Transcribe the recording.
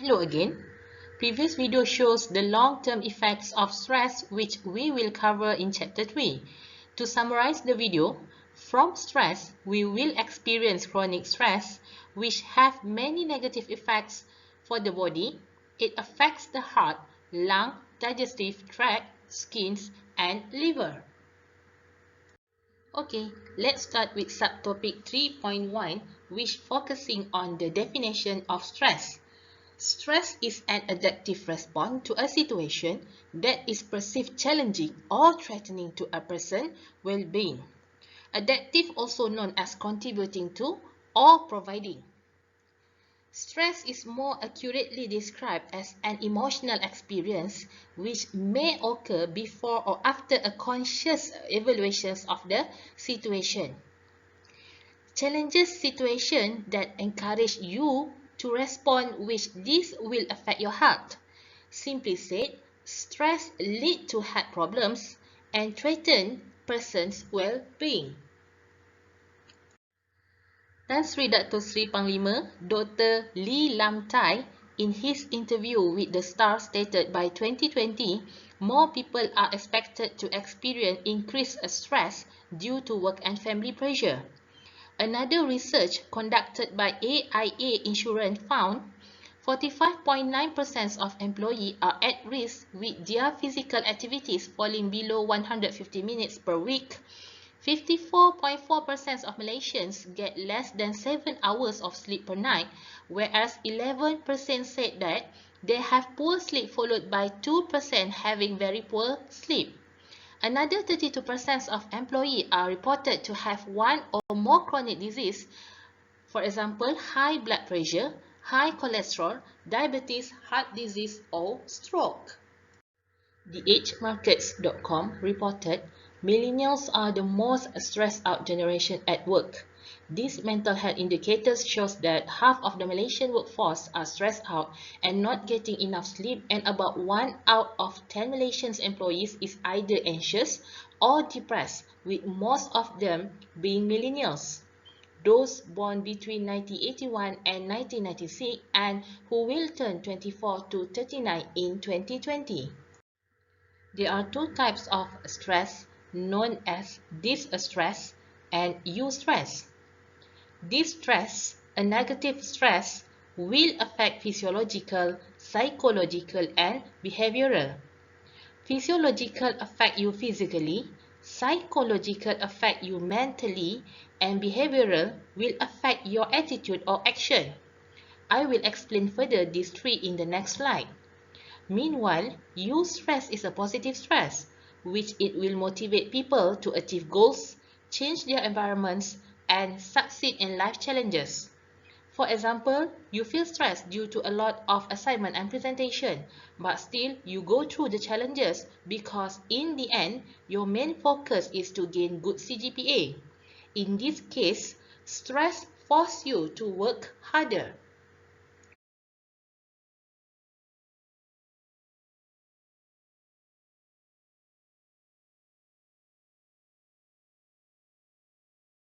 Hello again. Previous video shows the long-term effects of stress, which we will cover in chapter 3. To summarize the video, from stress, we will experience chronic stress, which have many negative effects for the body. It affects the heart, lung, digestive tract, skins, and liver. Okay, let's start with subtopic 3.1, which focusing on the definition of stress. Stress is an adaptive response to a situation that is perceived challenging or threatening to a person's well-being. Adaptive, also known as contributing to or providing. Stress is more accurately described as an emotional experience which may occur before or after a conscious evaluation of the situation. Challenges situation that encourage you to respond, which this will affect your health. Simply said, stress lead to health problems and threaten person's well-being. Tan Sri Dato Sri Panglima Dr. Lee Lam Tai, in his interview with The Star, stated by 2020, more people are expected to experience increased stress due to work and family pressure. Another research conducted by AIA Insurance found 45.9% of employees are at risk with their physical activities falling below 150 minutes per week. 54.4% of Malaysians get less than 7 hours of sleep per night, whereas 11% said that they have poor sleep, followed by 2% having very poor sleep. Another 32% of employees are reported to have one or more chronic disease, for example, high blood pressure, high cholesterol, diabetes, heart disease, or stroke. TheAgeMarkets.com reported millennials are the most stressed out generation at work. These mental health indicators shows that half of the Malaysian workforce are stressed out and not getting enough sleep, and about 1 out of 10 Malaysian employees is either anxious or depressed, with most of them being millennials. Those born between 1981 and 1996 and who will turn 24 to 39 in 2020. There are two types of stress known as distress and eustress. Distress, a negative stress, will affect physiological, psychological, and behavioral. Physiological affect you physically, psychological affect you mentally, and behavioral will affect your attitude or action. I will explain further these three in the next slide. Meanwhile, eustress is a positive stress, which it will motivate people to achieve goals, change their environments, and succeed in life challenges. For example, you feel stressed due to a lot of assignment and presentation, but still you go through the challenges because in the end, your main focus is to gain good CGPA. In this case, stress forces you to work harder.